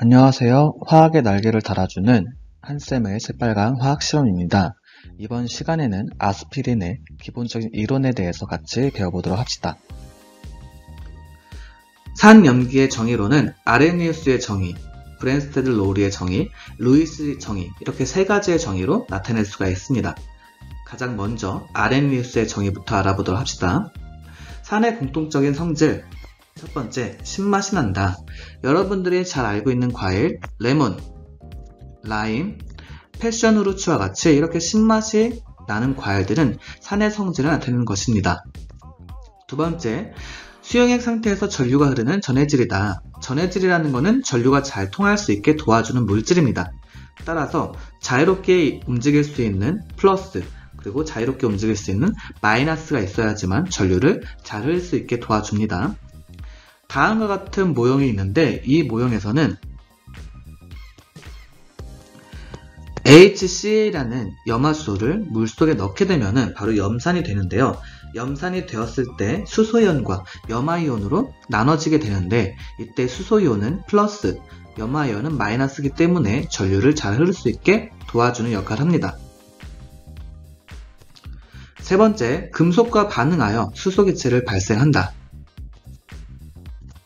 안녕하세요. 화학의 날개를 달아주는 한쌤의 새빨간 화학실험입니다. 이번 시간에는 아스피린의 기본적인 이론에 대해서 같이 배워보도록 합시다. 산염기의 정의로는 아레니우스의 정의, 브랜스테드 로리의 정의, 루이스 정의 이렇게 세 가지의 정의로 나타낼 수가 있습니다. 가장 먼저 아레니우스의 정의부터 알아보도록 합시다. 산의 공통적인 성질 첫 번째, 신맛이 난다. 여러분들이 잘 알고 있는 과일, 레몬, 라임, 패션후르츠와 같이 이렇게 신맛이 나는 과일들은 산의 성질을 나타내는 것입니다. 두 번째, 수용액 상태에서 전류가 흐르는 전해질이다. 전해질이라는 것은 전류가 잘 통할 수 있게 도와주는 물질입니다. 따라서 자유롭게 움직일 수 있는 플러스, 그리고 자유롭게 움직일 수 있는 마이너스가 있어야지만 전류를 잘 흐를 수 있게 도와줍니다. 다음과 같은 모형이 있는데 이 모형에서는 HCl이라는 염화수소를 물속에 넣게 되면 바로 염산이 되는데요. 염산이 되었을 때 수소이온과 염화이온으로 나눠지게 되는데 이때 수소이온은 플러스, 염화이온은 마이너스이기 때문에 전류를 잘 흐를 수 있게 도와주는 역할을 합니다. 세 번째, 금속과 반응하여 수소기체를 발생한다.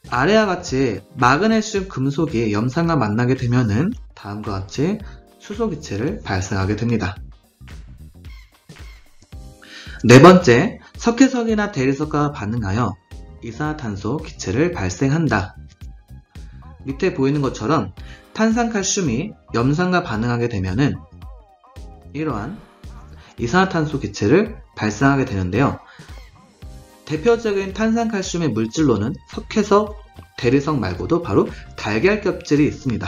아래와 같이 마그네슘 금속이 염산과 만나게 되면은 다음과 같이 수소기체를 발생하게 됩니다. 네 번째, 석회석이나 대리석과 반응하여 이산화탄소 기체를 발생한다. 밑에 보이는 것처럼 탄산칼슘이 염산과 반응하게 되면은 이러한 이산화탄소 기체를 발생하게 되는데요. 대표적인 탄산칼슘의 물질로는 석회석, 대리석 말고도 바로 달걀껍질이 있습니다.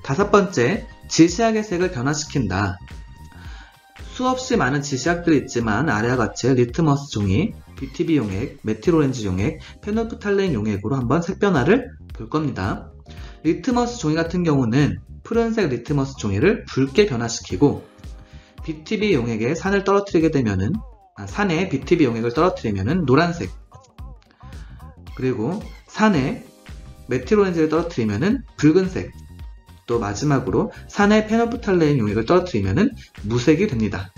다섯 번째, 지시약의 색을 변화시킨다. 수없이 많은 지시약들이 있지만 아래와 같이 리트머스 종이, BTB 용액, 메틸오렌지 용액, 페놀프탈레인 용액으로 한번 색 변화를 볼 겁니다. 리트머스 종이 같은 경우는 푸른색 리트머스 종이를 붉게 변화시키고 BTB 용액에 산에 BTB 용액을 떨어뜨리면 노란색, 그리고 산에 메틸오렌지를 떨어뜨리면 붉은색, 또 마지막으로 산에 페놀프탈레인 용액을 떨어뜨리면 무색이 됩니다.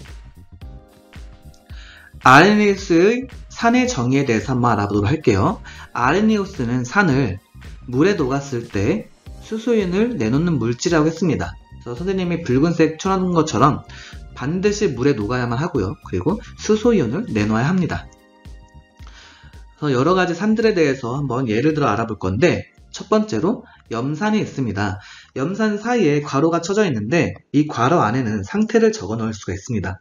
아레니우스의 산의 정의에 대해서 한번 알아보도록 할게요. 아레니우스는 산을 물에 녹았을 때 수소이온을 내놓는 물질이라고 했습니다. 그래서 선생님이 붉은색 쳐놓은 것처럼 반드시 물에 녹아야만 하고요. 그리고 수소이온을 내놓아야 합니다. 그래서 여러 가지 산들에 대해서 한번 예를 들어 알아볼 건데 첫 번째로 염산이 있습니다. 염산 사이에 괄호가 쳐져 있는데 이 괄호 안에는 상태를 적어 넣을 수가 있습니다.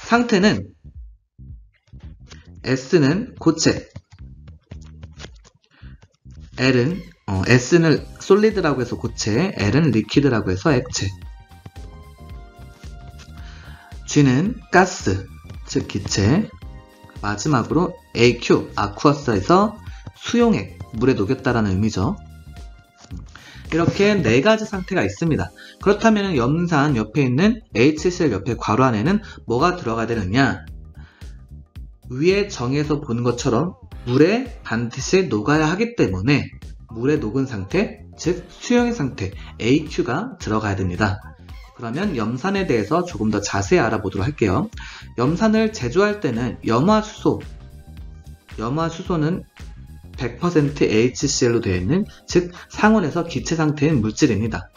상태는 S는 고체, S는 솔리드라고 해서 고체, L은 리퀴드라고 해서 액체, G는 가스, 즉 기체, 마지막으로 AQ, 아쿠아스에서 수용액, 물에 녹였다라는 의미죠. 이렇게 네 가지 상태가 있습니다. 그렇다면 염산 옆에 있는 HCl 옆에 괄호 안에는 뭐가 들어가야 되느냐? 위에 정의에서 보는 것처럼 물에 반드시 녹아야 하기 때문에 물에 녹은 상태, 즉 수용액 상태 AQ가 들어가야 됩니다. 그러면 염산에 대해서 조금 더 자세히 알아보도록 할게요. 염산을 제조할 때는 염화수소는 100% HCl로 되어 있는, 즉 상온에서 기체 상태인 물질입니다.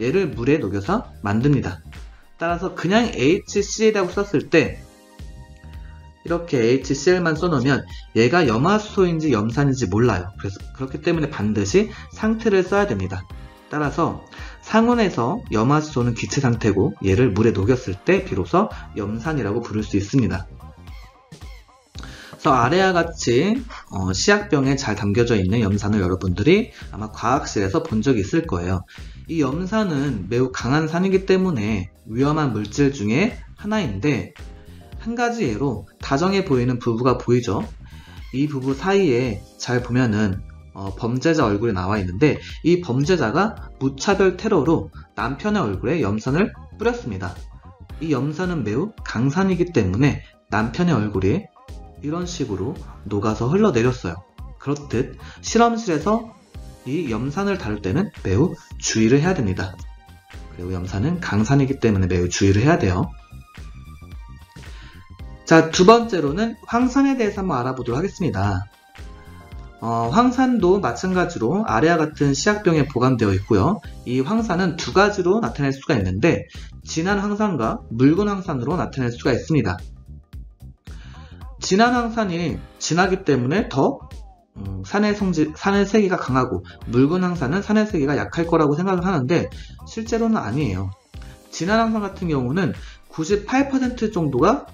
얘를 물에 녹여서 만듭니다. 따라서 그냥 HCl이라고 썼을 때 이렇게 HCl만 써놓으면 얘가 염화수소인지 염산인지 몰라요. 그래서 그렇기 때문에 반드시 상태를 써야 됩니다. 따라서 상온에서 염화수소는 기체 상태고 얘를 물에 녹였을 때 비로소 염산이라고 부를 수 있습니다. 그래서 아래와 같이 시약병에 잘 담겨져 있는 염산을 여러분들이 아마 과학실에서 본 적이 있을 거예요. 이 염산은 매우 강한 산이기 때문에 위험한 물질 중에 하나인데 한 가지 예로 다정해 보이는 부부가 보이죠. 이 부부 사이에 잘 보면은 범죄자 얼굴이 나와 있는데 이 범죄자가 무차별 테러로 남편의 얼굴에 염산을 뿌렸습니다. 이 염산은 매우 강산이기 때문에 남편의 얼굴이 이런 식으로 녹아서 흘러내렸어요. 그렇듯 실험실에서 이 염산을 다룰 때는 매우 주의를 해야 됩니다. 그리고 염산은 강산이기 때문에 매우 주의를 해야 돼요. 자, 두 번째로는 황산에 대해서 한번 알아보도록 하겠습니다. 황산도 마찬가지로 아래와 같은 시약병에 보관되어 있고요. 이 황산은 두 가지로 나타낼 수가 있는데 진한 황산과 묽은 황산으로 나타낼 수가 있습니다. 진한 황산이 진하기 때문에 더 산의 세기가 강하고 묽은 황산은 산의 세기가 약할 거라고 생각을 하는데 실제로는 아니에요. 진한 황산 같은 경우는 98% 정도가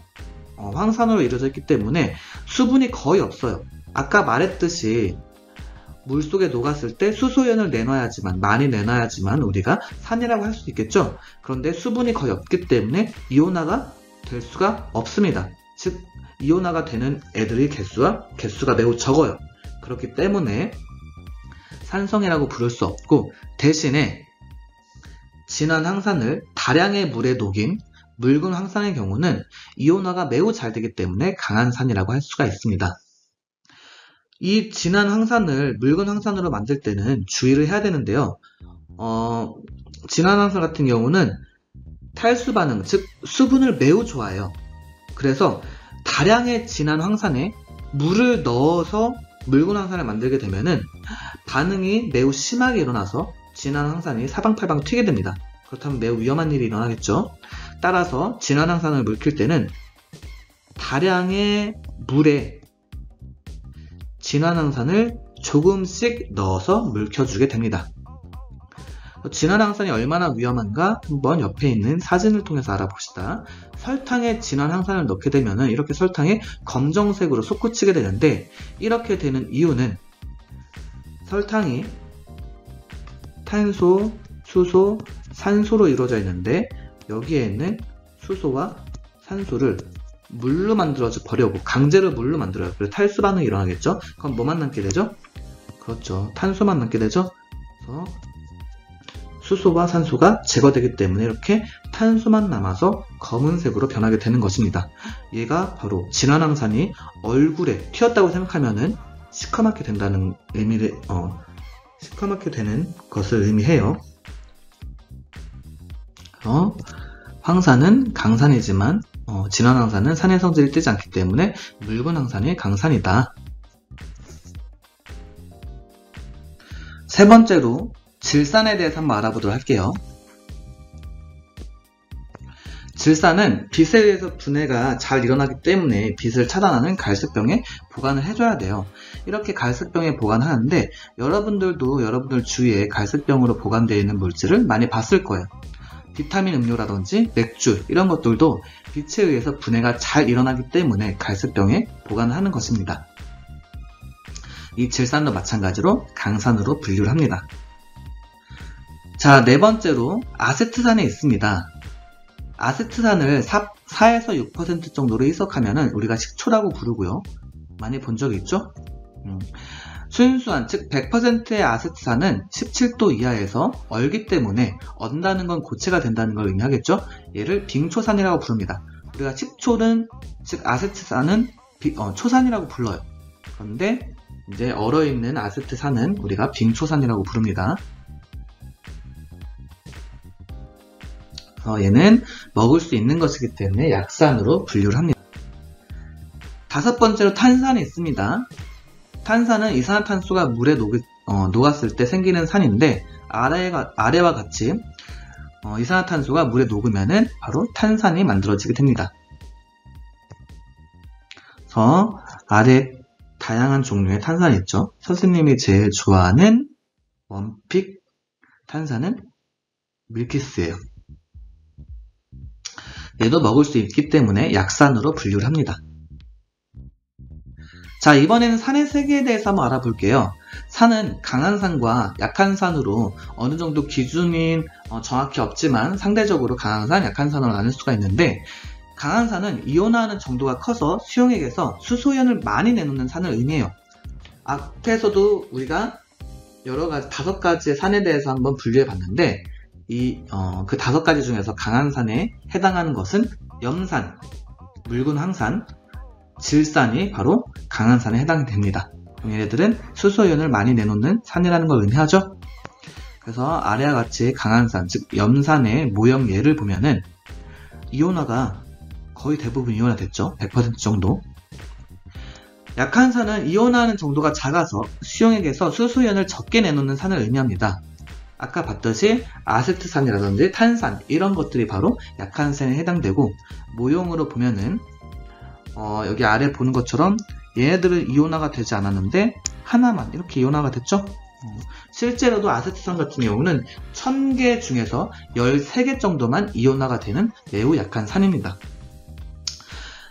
황산으로 이루어져 있기 때문에 수분이 거의 없어요. 아까 말했듯이 물속에 녹았을 때 수소연을 많이 내놔야지만 우리가 산이라고 할 수 있겠죠. 그런데 수분이 거의 없기 때문에 이온화가 될 수가 없습니다. 즉 이온화가 되는 애들의 개수가 매우 적어요. 그렇기 때문에 산성이라고 부를 수 없고, 대신에 진한 황산을 다량의 물에 녹인 묽은 황산의 경우는 이온화가 매우 잘 되기 때문에 강한 산이라고 할 수가 있습니다. 이 진한 황산을 묽은 황산으로 만들 때는 주의를 해야 되는데요. 진한 황산 같은 경우는 탈수 반응, 즉 수분을 매우 좋아해요. 그래서 다량의 진한 황산에 물을 넣어서 묽은 황산을 만들게 되면은 반응이 매우 심하게 일어나서 진한 황산이 사방팔방 튀게 됩니다. 그렇다면 매우 위험한 일이 일어나겠죠. 따라서 진한 황산을 묽힐 때는 다량의 물에 진한 황산을 조금씩 넣어서 묽혀주게 됩니다. 진한 황산이 얼마나 위험한가 한번 옆에 있는 사진을 통해서 알아봅시다. 설탕에 진한 황산을 넣게 되면 이렇게 설탕이 검정색으로 솟구치게 되는데, 이렇게 되는 이유는 설탕이 탄소, 수소, 산소로 이루어져 있는데 여기에 있는 수소와 산소를 물로 만들어져 버려고 강제로 물로 만들어요. 그래서 탈수 반응이 일어나겠죠. 그럼 뭐만 남게 되죠? 그렇죠. 탄소만 남게 되죠. 그래서 수소와 산소가 제거되기 때문에 이렇게 탄소만 남아서 검은색으로 변하게 되는 것입니다. 얘가 바로 진한 황산이 얼굴에 튀었다고 생각하면은 시커멓게 된다는 의미를, 시커멓게 되는 것을 의미해요. 황산은 강산이지만 진한 황산은 산의 성질이 띄지 않기 때문에 묽은 황산이 강산이다. 세 번째로 질산에 대해서 한번 알아보도록 할게요. 질산은 빛에 의해서 분해가 잘 일어나기 때문에 빛을 차단하는 갈색병에 보관을 해줘야 돼요. 이렇게 갈색병에 보관하는데 여러분들도 여러분들 주위에 갈색병으로 보관되어 있는 물질을 많이 봤을 거예요. 비타민 음료라든지 맥주 이런 것들도 빛에 의해서 분해가 잘 일어나기 때문에 갈색병에 보관을 하는 것입니다. 이 질산도 마찬가지로 강산으로 분류를 합니다. 자, 네 번째로 아세트산에 있습니다. 아세트산을 4에서 6% 정도로 희석하면 우리가 식초라고 부르고요. 많이 본 적이 있죠? 순수한, 즉 100%의 아세트산은 17도 이하에서 얼기 때문에 얼다는 건 고체가 된다는 걸 의미하겠죠? 얘를 빙초산이라고 부릅니다. 우리가 식초는, 즉 아세트산은 초산이라고 불러요. 그런데 이제 얼어있는 아세트산은 우리가 빙초산이라고 부릅니다. 얘는 먹을 수 있는 것이기 때문에 약산으로 분류를 합니다. 다섯 번째로 탄산이 있습니다. 탄산은 이산화탄소가 물에 녹았을 때 생기는 산인데 아래와 같이 이산화탄소가 물에 녹으면 바로 탄산이 만들어지게 됩니다. 그래서 아래 다양한 종류의 탄산이 있죠. 선생님이 제일 좋아하는 원픽 탄산은 밀키스예요. 얘도 먹을 수 있기 때문에 약산으로 분류를 합니다. 자, 이번에는 산의 세계에 대해서 한번 알아볼게요. 산은 강한 산과 약한 산으로 어느 정도 기준이 정확히 없지만 상대적으로 강한 산, 약한 산으로 나눌 수가 있는데, 강한 산은 이온화하는 정도가 커서 수용액에서 수소연을 많이 내놓는 산을 의미해요. 앞에서도 우리가 여러 가지 5가지의 산에 대해서 한번 분류해 봤는데, 그 5가지 중에서 강한 산에 해당하는 것은 염산, 묽은 황산, 질산이 바로 강한 산에 해당이 됩니다. 얘네들은 수소이온을 많이 내놓는 산이라는 걸 의미하죠. 그래서 아래와 같이 강한 산, 즉 염산의 모형 예를 보면은 이온화가 거의 대부분 이온화됐죠. 100% 정도. 약한 산은 이온화하는 정도가 작아서 수용액에서 수소이온을 적게 내놓는 산을 의미합니다. 아까 봤듯이 아세트산이라든지 탄산 이런 것들이 바로 약한 산에 해당되고, 모형으로 보면은 여기 아래 보는 것처럼 얘네들은 이온화가 되지 않았는데 하나만 이렇게 이온화가 됐죠. 실제로도 아세트산 같은 경우는 1000개 중에서 13개 정도만 이온화가 되는 매우 약한 산입니다.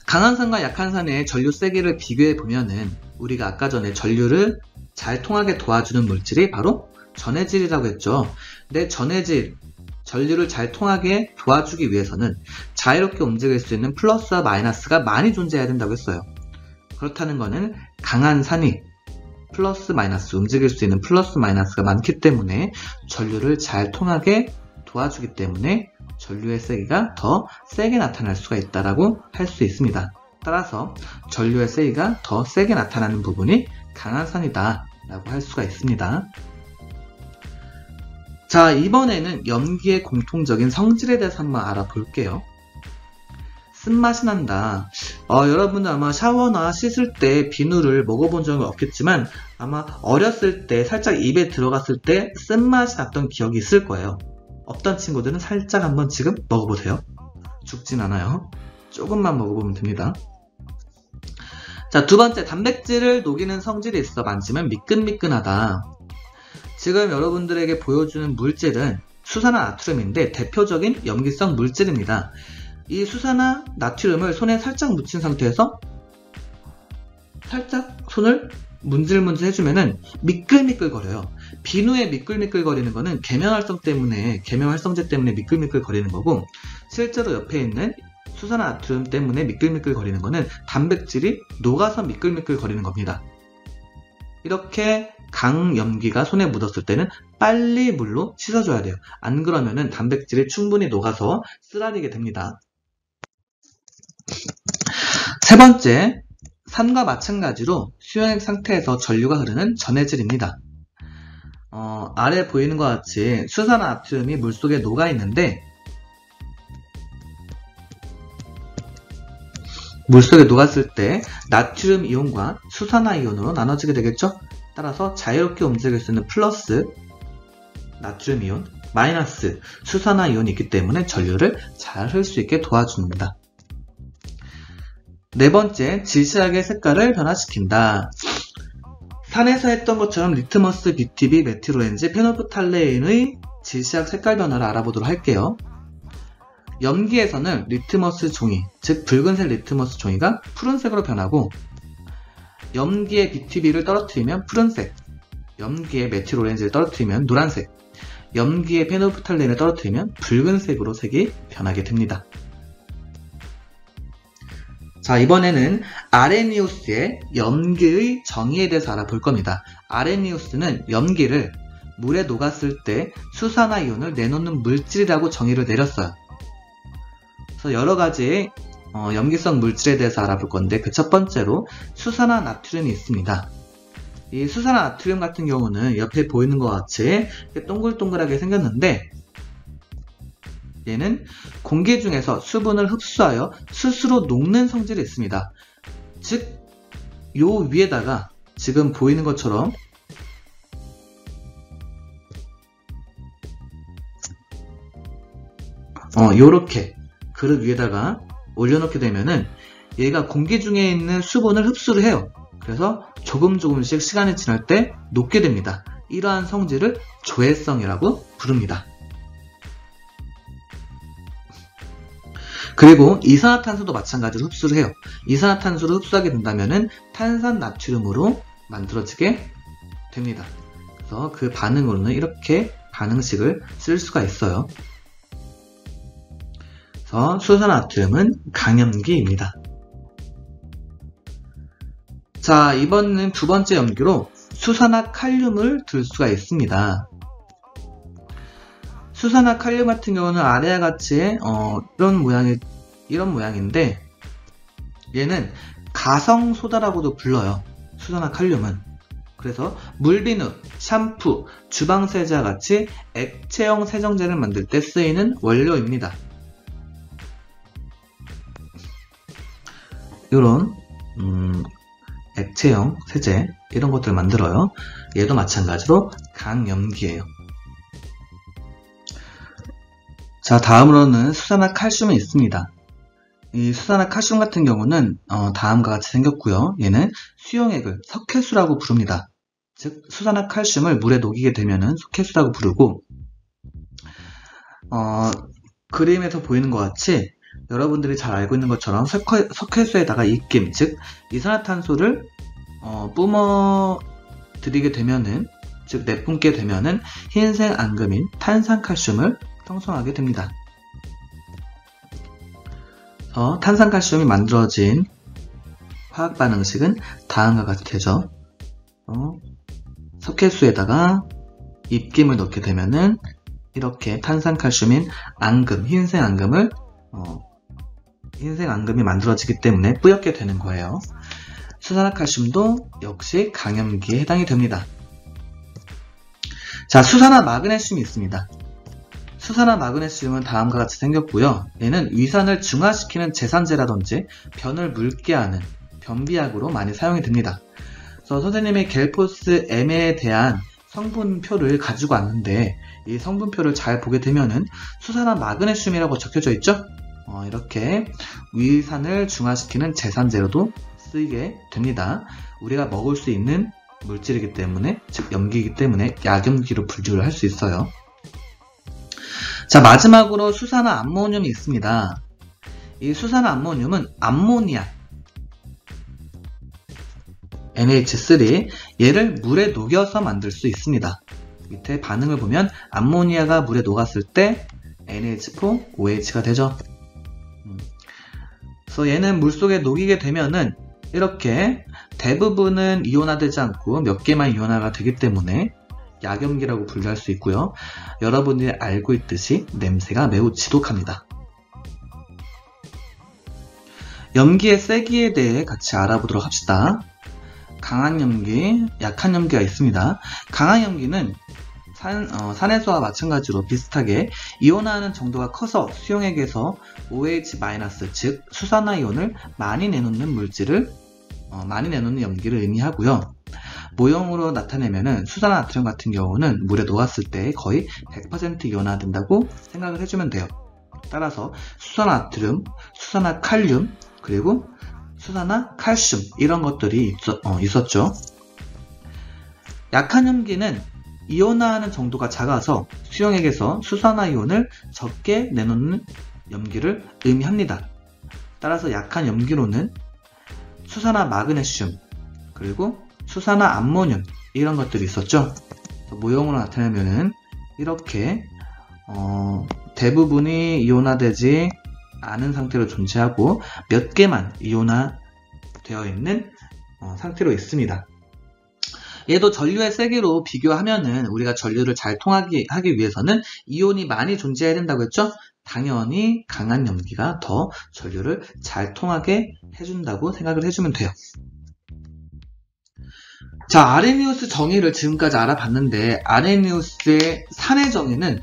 강한 산과 약한 산의 전류 세기를 비교해 보면은 우리가 아까 전에 전류를 잘 통하게 도와주는 물질이 바로 전해질이라고 했죠. 근데 전류를 잘 통하게 도와주기 위해서는 자유롭게 움직일 수 있는 플러스와 마이너스가 많이 존재해야 된다고 했어요. 그렇다는 거는 강한 산이 플러스 마이너스, 움직일 수 있는 플러스 마이너스가 많기 때문에 전류를 잘 통하게 도와주기 때문에 전류의 세기가 더 세게 나타날 수가 있다라고 할 수 있습니다. 따라서 전류의 세기가 더 세게 나타나는 부분이 강한 산이다 라고 할 수가 있습니다. 자, 이번에는 염기의 공통적인 성질에 대해서 한번 알아볼게요. 쓴맛이 난다. 여러분은 아마 샤워나 씻을 때 비누를 먹어본 적은 없겠지만 아마 어렸을 때 살짝 입에 들어갔을 때 쓴맛이 났던 기억이 있을 거예요. 없던 친구들은 살짝 한번 지금 먹어보세요. 죽진 않아요. 조금만 먹어보면 됩니다. 자, 두 번째, 단백질을 녹이는 성질이 있어 만지면 미끈미끈하다. 지금 여러분들에게 보여주는 물질은 수산화 나트륨인데 대표적인 염기성 물질입니다. 이 수산화 나트륨을 손에 살짝 묻힌 상태에서 살짝 손을 문질문질 해주면은 미끌미끌거려요. 비누에 미끌미끌거리는 거는 계면활성제 때문에 미끌미끌거리는 거고, 실제로 옆에 있는 수산화 나트륨 때문에 미끌미끌거리는 거는 단백질이 녹아서 미끌미끌거리는 겁니다. 이렇게 강염기가 손에 묻었을 때는 빨리 물로 씻어줘야 돼요. 안 그러면은 단백질이 충분히 녹아서 쓰라리게 됩니다. 세 번째, 산과 마찬가지로 수용액 상태에서 전류가 흐르는 전해질입니다. 아래 보이는 것 같이 수산화 나트륨이 물속에 녹아 있는데, 물속에 녹았을 때 나트륨 이온과 수산화 이온으로 나눠지게 되겠죠? 따라서 자유롭게 움직일 수 있는 플러스 나트륨 이온, 마이너스 수산화 이온이 있기 때문에 전류를 잘 흐를 수 있게 도와줍니다. 네 번째, 지시하게 색깔을 변화시킨다. 산에서 했던 것처럼 리트머스, BTB, 메틸오렌지, 페놀프탈레인의 지시학 색깔 변화를 알아보도록 할게요. 염기에서는 리트머스 종이, 즉 붉은색 리트머스 종이가 푸른색으로 변하고, 염기의 BTB를 떨어뜨리면 푸른색, 염기의 메틸오렌지를 떨어뜨리면 노란색, 염기의 페놀프탈레인을 떨어뜨리면 붉은색으로 색이 변하게 됩니다. 자, 이번에는 아레니우스의 염기의 정의에 대해서 알아볼 겁니다. 아레니우스는 염기를 물에 녹았을 때 수산화 이온을 내놓는 물질이라고 정의를 내렸어요. 그래서 여러 가지 염기성 물질에 대해서 알아볼 건데, 그 첫 번째로 수산화 나트륨이 있습니다. 이 수산화 나트륨 같은 경우는 옆에 보이는 것 같이 동글동글하게 생겼는데, 얘는 공기 중에서 수분을 흡수하여 스스로 녹는 성질이 있습니다. 즉, 요 위에다가 지금 보이는 것처럼 요렇게 그릇 위에다가 올려놓게 되면은 얘가 공기 중에 있는 수분을 흡수를 해요. 그래서 조금씩 시간이 지날 때 녹게 됩니다. 이러한 성질을 조해성이라고 부릅니다. 그리고 이산화탄소도 마찬가지로 흡수를 해요. 이산화탄소를 흡수하게 된다면은 탄산 나트륨으로 만들어지게 됩니다. 그래서 그 반응으로는 이렇게 반응식을 쓸 수가 있어요. 그래서 수산화나트륨은 강염기입니다. 자, 이번엔 두 번째 염기로 수산화칼륨을 들 수가 있습니다. 수산화칼륨 같은 경우는 아래와 같이 이런 모양인데, 얘는 가성소다라고도 불러요. 수산화칼륨은. 그래서 물비누, 샴푸, 주방세제와 같이 액체형 세정제를 만들 때 쓰이는 원료입니다. 이런 액체형 세제 이런 것들을 만들어요. 얘도 마찬가지로 강염기예요. 자, 다음으로는 수산화 칼슘이 있습니다. 이 수산화 칼슘 같은 경우는 다음과 같이 생겼고요. 얘는 수용액을 석회수라고 부릅니다. 즉 수산화 칼슘을 물에 녹이게 되면은 석회수라고 부르고, 그림에서 보이는 것 같이 여러분들이 잘 알고 있는 것처럼 석회수에다가 입김, 즉 이산화탄소를 뿜어 들이게 되면은, 즉 내뿜게 되면은 흰색 앙금인 탄산칼슘을 형성하게 됩니다. 탄산칼슘이 만들어진 화학 반응식은 다음과 같이 되죠. 석회수에다가 입김을 넣게 되면은 이렇게 탄산칼슘인 앙금, 흰색 앙금이 만들어지기 때문에 뿌옇게 되는 거예요. 수산화칼슘도 역시 강염기에 해당이 됩니다. 자, 수산화 마그네슘이 있습니다. 수산화 마그네슘은 다음과 같이 생겼고요. 얘는 위산을 중화시키는 제산제라든지 변을 묽게 하는 변비약으로 많이 사용이 됩니다. 그래서 선생님이 겔포스 M에 대한 성분표를 가지고 왔는데, 이 성분표를 잘 보게 되면은 수산화 마그네슘이라고 적혀져 있죠? 이렇게 위산을 중화시키는 제산제로도 쓰이게 됩니다. 우리가 먹을 수 있는 물질이기 때문에, 즉 염기이기 때문에 약염기로 분류를 할 수 있어요. 자, 마지막으로 수산화 암모늄이 있습니다. 이 수산화 암모늄은 암모니아 NH3, 얘를 물에 녹여서 만들 수 있습니다. 밑에 반응을 보면 암모니아가 물에 녹았을 때 NH4, OH가 되죠. 그래서 얘는 물속에 녹이게 되면은 이렇게 대부분은 이온화되지 않고 몇 개만 이온화가 되기 때문에 약염기라고 분류할 수 있고요. 여러분들이 알고 있듯이 냄새가 매우 지독합니다. 염기의 세기에 대해 같이 알아보도록 합시다. 강한 염기, 약한 염기가 있습니다. 강한 염기는 산에서와 마찬가지로 비슷하게 이온화하는 정도가 커서 수용액에서 OH-, 즉 수산화이온을 많이 내놓는 많이 내놓는 염기를 의미하고요. 모형으로 나타내면은 수산화나트륨 같은 경우는 물에 녹았을 때 거의 100% 이온화된다고 생각을 해주면 돼요. 따라서 수산화나트륨, 수산화칼륨, 그리고 수산화칼슘 이런 것들이 있었죠. 약한 염기는 이온화하는 정도가 작아서 수용액에서 수산화이온을 적게 내놓는 염기를 의미합니다. 따라서 약한 염기로는 수산화 마그네슘, 그리고 수산화 암모늄 이런 것들이 있었죠. 모형으로 나타내면은 이렇게 대부분이 이온화되지 않은 상태로 존재하고 몇 개만 이온화되어 있는 상태로 있습니다. 얘도 전류의 세기로 비교하면은 우리가 전류를 잘 통하게 하기 위해서는 이온이 많이 존재해야 된다고 했죠? 당연히 강한 염기가 더 전류를 잘 통하게 해준다고 생각을 해주면 돼요. 자, 아레니우스 정의를 지금까지 알아봤는데, 아레니우스의 산의 정의는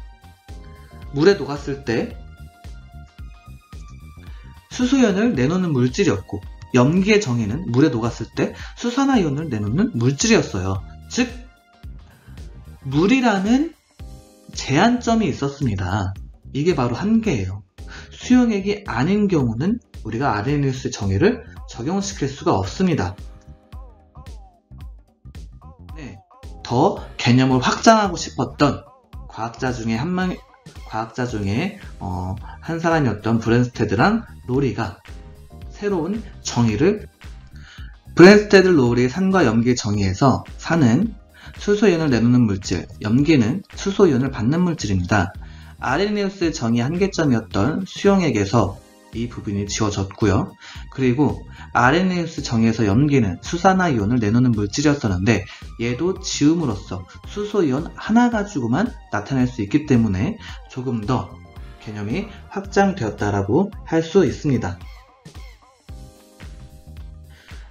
물에 녹았을 때 수소연을 내놓는 물질이었고, 염기의 정의는 물에 녹았을 때 수산화이온을 내놓는 물질이었어요. 즉, 물이라는 제한점이 있었습니다. 이게 바로 한계예요. 수용액이 아닌 경우는 우리가 아레니우스 정의를 적용시킬 수가 없습니다. 더 개념을 확장하고 싶었던 과학자 중에 한 사람이었던 브랜스테드랑 로리가 새로운 정의를, 브랜스테드 로리의 산과 염기의 정의에서 산은 수소이온을 내놓는 물질, 염기는 수소이온을 받는 물질입니다. 아레니우스의 정의 한계점이었던 수용액에서 이 부분이 지워졌고요. 그리고 아레니우스 정의에서 염기는 수산화이온을 내놓는 물질이었었는데 얘도 지움으로써 수소이온 하나 가지고만 나타낼 수 있기 때문에 조금 더 개념이 확장되었다라고 할 수 있습니다.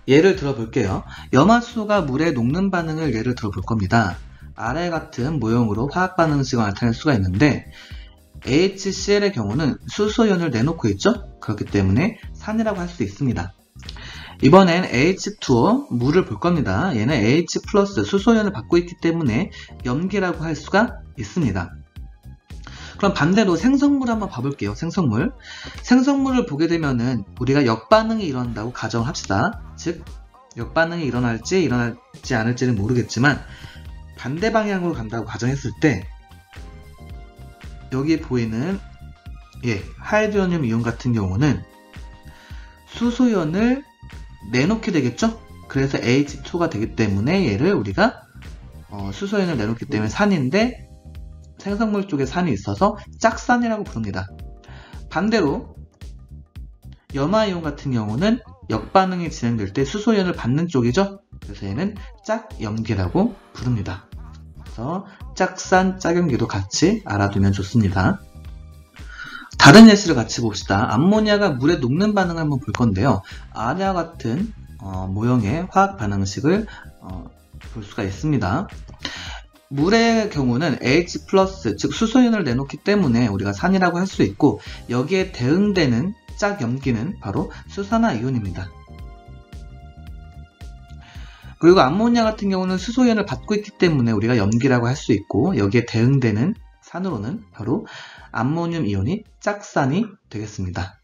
예를 들어볼게요. 염화수소가 물에 녹는 반응을 예를 들어볼 겁니다. 아래 같은 모형으로 화학 반응식을 나타낼 수가 있는데 HCl의 경우는 수소연을 내놓고 있죠? 그렇기 때문에 산이라고 할 수 있습니다. 이번엔 H2O 물을 볼 겁니다. 얘는 H 플러스 수소연을 받고 있기 때문에 염기라고 할 수가 있습니다. 그럼 반대로 생성물을 한번 봐볼게요. 생성물을 보게 되면은 우리가 역반응이 일어난다고 가정을 합시다. 즉 역반응이 일어날지 않을지는 모르겠지만 반대 방향으로 간다고 가정했을 때 여기 보이는 하이드로늄 이온 같은 경우는 수소연을 내놓게 되겠죠? 그래서 H2가 되기 때문에 얘를 우리가 수소연을 내놓기 때문에 산인데 생성물 쪽에 산이 있어서 짝산이라고 부릅니다. 반대로 염화이온 같은 경우는 역반응이 진행될 때 수소연을 받는 쪽이죠? 그래서 얘는 짝염기라고 부릅니다. 그래서 짝산, 짝염기도 같이 알아두면 좋습니다. 다른 예시를 같이 봅시다. 암모니아가 물에 녹는 반응을 한번 볼 건데요. 아래와 같은 모형의 화학 반응식을 볼 수가 있습니다. 물의 경우는 H+, 즉 수소연을 내놓기 때문에 우리가 산이라고 할 수 있고 여기에 대응되는 짝염기는 바로 수산화이온입니다. 그리고 암모니아 같은 경우는 수소연을 받고 있기 때문에 우리가 염기라고 할 수 있고 여기에 대응되는 산으로는 바로 암모늄 이온이 짝산이 되겠습니다.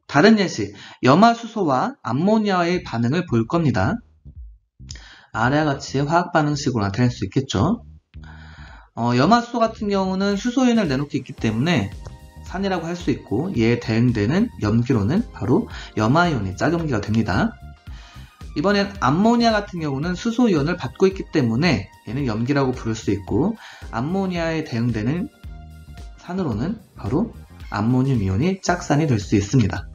다른 예시, 염화수소와 암모니아의 반응을 볼 겁니다. 아래와 같이 화학 반응식으로 나타낼 수 있겠죠. 염화수소 같은 경우는 수소연을 내놓고 있기 때문에 산이라고 할 수 있고 이에 대응되는 염기로는 바로 염화이온이 짝염기가 됩니다. 이번엔 암모니아 같은 경우는 수소이온을 받고 있기 때문에 얘는 염기라고 부를 수 있고 암모니아에 대응되는 산으로는 바로 암모늄 이온이 짝산이 될 수 있습니다.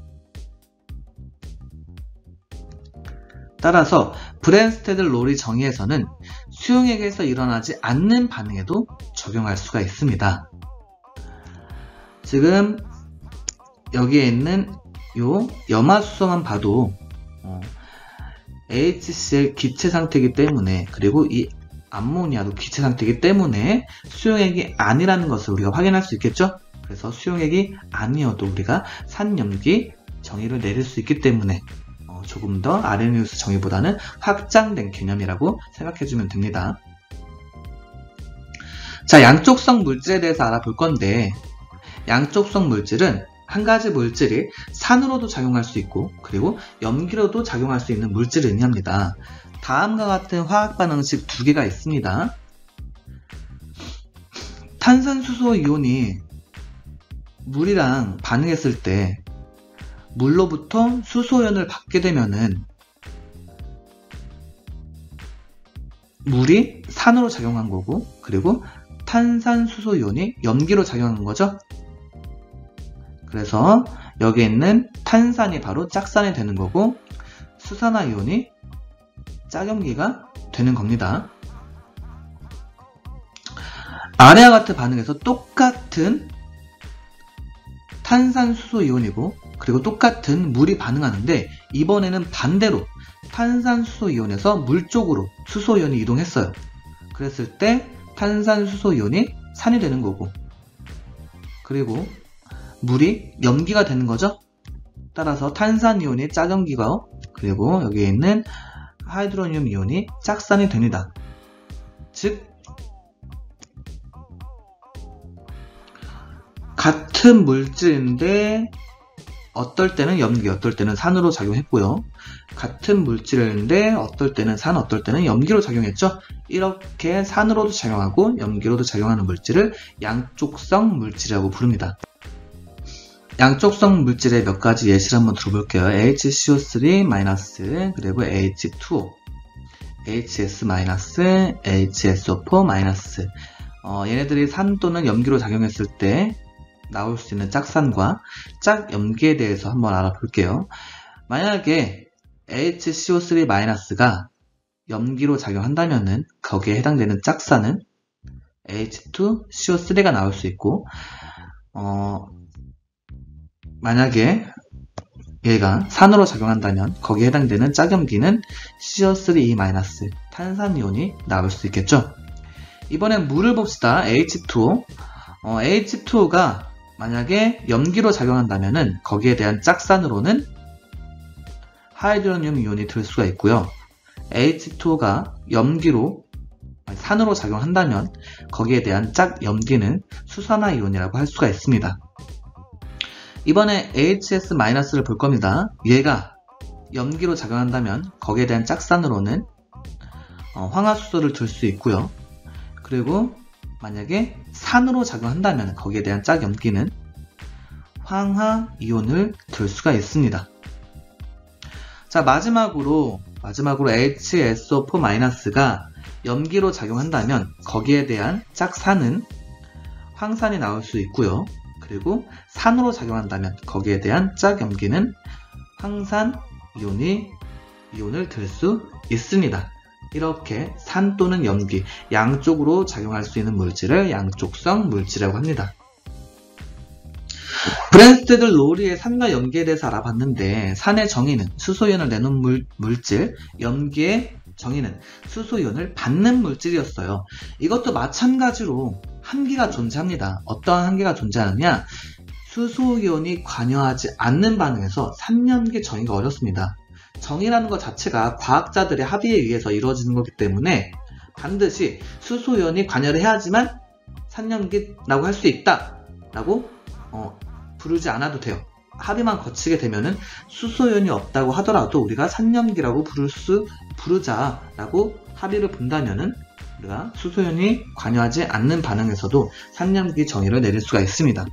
따라서 브랜스테드-로리 정의에서는 수용액에서 일어나지 않는 반응에도 적용할 수가 있습니다. 지금 여기에 있는 요 염화수소만 봐도 HCl 기체 상태이기 때문에 그리고 이 암모니아도 기체 상태이기 때문에 수용액이 아니라는 것을 우리가 확인할 수 있겠죠? 그래서 수용액이 아니어도 우리가 산염기 정의를 내릴 수 있기 때문에 조금 더 아레니우스 정의보다는 확장된 개념이라고 생각해주면 됩니다. 자, 양쪽성 물질에 대해서 알아볼 건데 양쪽성 물질은 한 가지 물질이 산으로도 작용할 수 있고 그리고 염기로도 작용할 수 있는 물질을 의미합니다. 다음과 같은 화학 반응식 두 개가 있습니다. 탄산수소 이온이 물이랑 반응했을 때 물로부터 수소연을 받게 되면은 물이 산으로 작용한 거고 그리고 탄산수소 이온이 염기로 작용한 거죠. 그래서 여기에 있는 탄산이 바로 짝산이 되는 거고 수산화이온이 짝염기가 되는 겁니다. 아래와 같은 반응에서 똑같은 탄산수소이온이고 그리고 똑같은 물이 반응하는데 이번에는 반대로 탄산수소이온에서 물 쪽으로 수소이온이 이동했어요. 그랬을 때 탄산수소이온이 산이 되는 거고 그리고 물이 염기가 되는 거죠. 따라서 탄산이온이 짝염기가 그리고 여기에 있는 하이드로늄 이온이 짝산이 됩니다. 즉 같은 물질인데 어떨 때는 염기, 어떨 때는 산으로 작용했고요. 같은 물질인데 어떨 때는 산, 어떨 때는 염기로 작용했죠. 이렇게 산으로도 작용하고 염기로도 작용하는 물질을 양쪽성 물질이라고 부릅니다. 양쪽성 물질의 몇 가지 예시를 한번 들어볼게요. HCO3- 그리고 H2O, HS-, HSO4-. 얘네들이 산 또는 염기로 작용했을 때 나올 수 있는 짝산과 짝염기에 대해서 한번 알아볼게요. 만약에 HCO3-가 염기로 작용한다면은 거기에 해당되는 짝산은 H2CO3가 나올 수 있고 만약에 얘가 산으로 작용한다면 거기에 해당되는 짝염기는 CO3e- 탄산이온이 나올 수 있겠죠. 이번엔 물을 봅시다. H2O. H2O가 만약에 염기로 작용한다면 거기에 대한 짝산으로는 하이드로늄 이온이 들 수가 있고요. H2O가 산으로 작용한다면 거기에 대한 짝염기는 수산화이온이라고 할 수가 있습니다. 이번에 HS-를 볼 겁니다. 얘가 염기로 작용한다면 거기에 대한 짝산으로는 황화수소를 들 수 있고요. 그리고 만약에 산으로 작용한다면 거기에 대한 짝염기는 황화이온을 들 수가 있습니다. 자, 마지막으로 HSO4-가 염기로 작용한다면 거기에 대한 짝산은 황산이 나올 수 있고요. 그리고 산으로 작용한다면 거기에 대한 짝염기는 황산이온을 들 수 있습니다. 이렇게 산 또는 염기 양쪽으로 작용할 수 있는 물질을 양쪽성 물질이라고 합니다. 브랜스테드 로리의 산과 염기에 대해서 알아봤는데, 산의 정의는 수소이온을 내는 물질, 염기의 정의는 수소이온을 받는 물질이었어요. 이것도 마찬가지로 한계가 존재합니다. 어떠한 한계가 존재하느냐? 수소이온이 관여하지 않는 반응에서 산염기 정의가 어렵습니다. 정의라는 것 자체가 과학자들의 합의에 의해서 이루어지는 거기 때문에 반드시 수소이온이 관여를 해야지만 산염기라고 할 수 있다 라고 부르지 않아도 돼요. 합의만 거치게 되면은 수소이온이 없다고 하더라도 우리가 산염기라고 부르자라고 합의를 본다면은 우리가 수소이온이 관여하지 않는 반응에서도 산염기 정의를 내릴 수가 있습니다.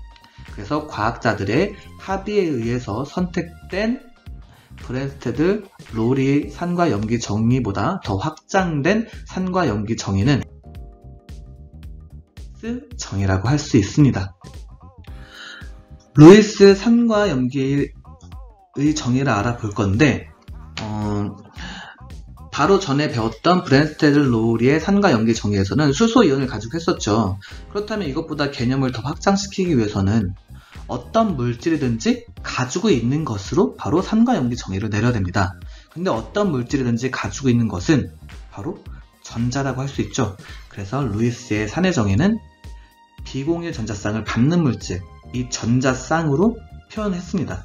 그래서 과학자들의 합의에 의해서 선택된 브랜스테드 로리 산과 염기 정의보다 더 확장된 산과 염기 정의는 루이스 정의라고 할 수 있습니다. 루이스 산과 염기의 정의를 알아볼 건데, 바로 전에 배웠던 브랜스테드 로리의 산과 염기 정의에서는 수소이온을 가지고 했었죠. 그렇다면 이것보다 개념을 더 확장시키기 위해서는 어떤 물질이든지 가지고 있는 것으로 바로 산과 염기 정의를 내려야 됩니다. 근데 어떤 물질이든지 가지고 있는 것은 바로 전자라고 할 수 있죠. 그래서 루이스의 산의 정의는 비공유 전자쌍을 받는 물질, 이 전자쌍으로 표현했습니다.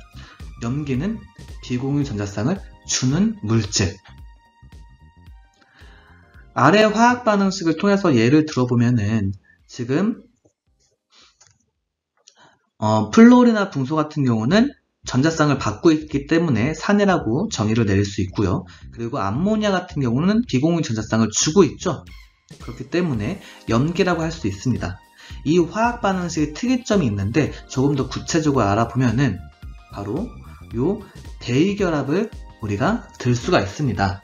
염기는 비공유 전자쌍을 주는 물질. 아래 화학 반응식을 통해서 예를 들어보면은 지금 플로리나 붕소 같은 경우는 전자쌍을 받고 있기 때문에 산이라고 정의를 내릴 수 있고요. 그리고 암모니아 같은 경우는 비공유 전자쌍을 주고 있죠. 그렇기 때문에 염기라고 할 수 있습니다. 이 화학 반응식의 특이점이 있는데 조금 더 구체적으로 알아보면은 바로 요 대위결합을 우리가 들 수가 있습니다.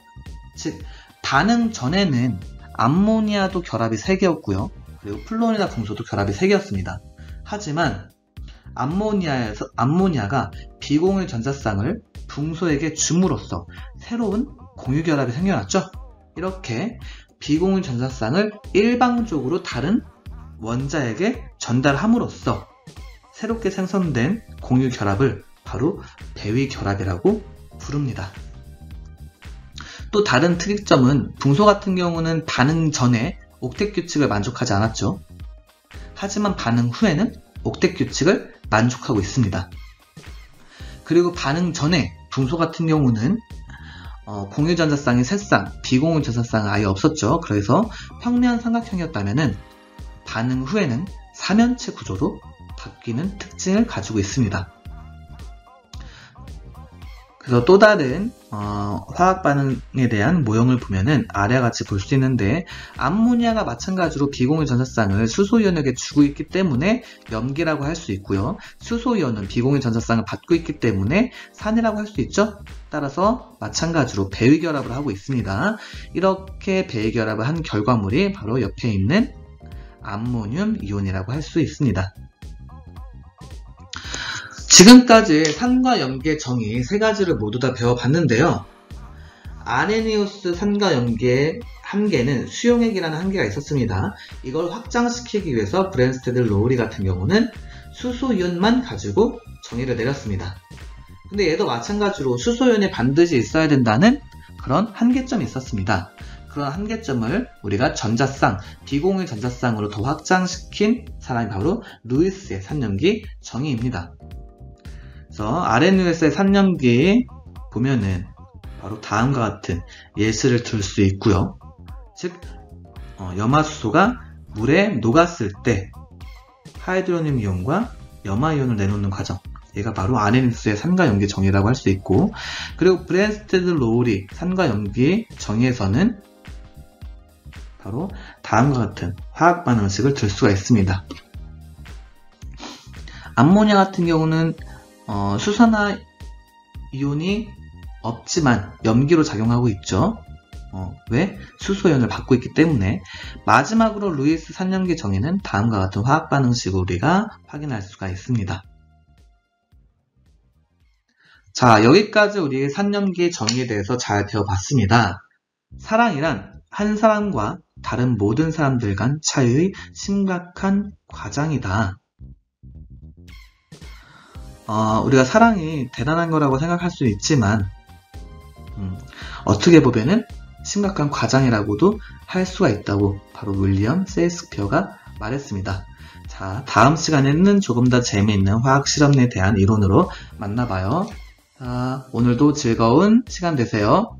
즉 반응 전에는 암모니아도 결합이 3개였고요. 그리고 플로리나 붕소도 결합이 3개였습니다. 하지만 암모니아가 비공유 전자쌍을 붕소에게 줌으로써 새로운 공유결합이 생겨났죠. 이렇게 비공유 전자쌍을 일방적으로 다른 원자에게 전달함으로써 새롭게 생성된 공유결합을 바로 배위결합이라고 부릅니다. 또 다른 특이점은 붕소 같은 경우는 반응 전에 옥텟 규칙을 만족하지 않았죠. 하지만 반응 후에는 옥텟 규칙을 만족하고 있습니다. 그리고 반응 전에 붕소 같은 경우는 공유 전자쌍이 3쌍, 비공유 전자쌍은 아예 없었죠. 그래서 평면 삼각형이었다면은 반응 후에는 삼연체 구조로 바뀌는 특징을 가지고 있습니다. 그래서 또 다른 화학 반응에 대한 모형을 보면은 아래와 같이 볼 수 있는데, 암모니아가 마찬가지로 비공유 전자쌍을 수소이온에게 주고 있기 때문에 염기라고 할 수 있고요. 수소이온은 비공유 전자쌍을 받고 있기 때문에 산이라고 할 수 있죠. 따라서 마찬가지로 배위결합을 하고 있습니다. 이렇게 배위결합을 한 결과물이 바로 옆에 있는 암모늄 이온이라고 할 수 있습니다. 지금까지 산과 염기의 정의 3가지를 모두 다 배워봤는데요. 아레니우스 산과 염기의 한계는 수용액이라는 한계가 있었습니다. 이걸 확장시키기 위해서 브랜스테드 로리 같은 경우는 수소이온만 가지고 정의를 내렸습니다. 근데 얘도 마찬가지로 수소연이 반드시 있어야 된다는 그런 한계점이 있었습니다. 그런 한계점을 우리가 전자쌍, 비공유 전자쌍으로 더 확장시킨 사람이 바로 루이스의 3년기 정의입니다. 그래서 아레니우스의 3년기 보면은 바로 다음과 같은 예시를 들 수 있고요. 즉 염화수소가 물에 녹았을 때 하이드로늄 이온과 염화 이온을 내놓는 과정, 얘가 바로 아레니우스의 산과 염기 정의라고 할 수 있고, 그리고 브랜스테드 로우리 산과 염기 정의에서는 바로 다음과 같은 화학 반응식을 들 수가 있습니다. 암모니아 같은 경우는 수산화 이온이 없지만 염기로 작용하고 있죠. 왜? 수소연을 받고 있기 때문에. 마지막으로 루이스 3년기 정의는 다음과 같은 화학 반응식을 우리가 확인할 수가 있습니다. 자, 여기까지 우리 3년기 정의에 대해서 잘 배워봤습니다. 사랑이란 한 사람과 다른 모든 사람들 간 차이의 심각한 과장이다. 우리가 사랑이 대단한 거라고 생각할 수 있지만 어떻게 보면은 심각한 과장이라고도 할 수가 있다고 바로 윌리엄 셰익스피어가 말했습니다. 자, 다음 시간에는 조금 더 재미있는 화학 실험에 대한 이론으로 만나봐요. 자, 오늘도 즐거운 시간 되세요.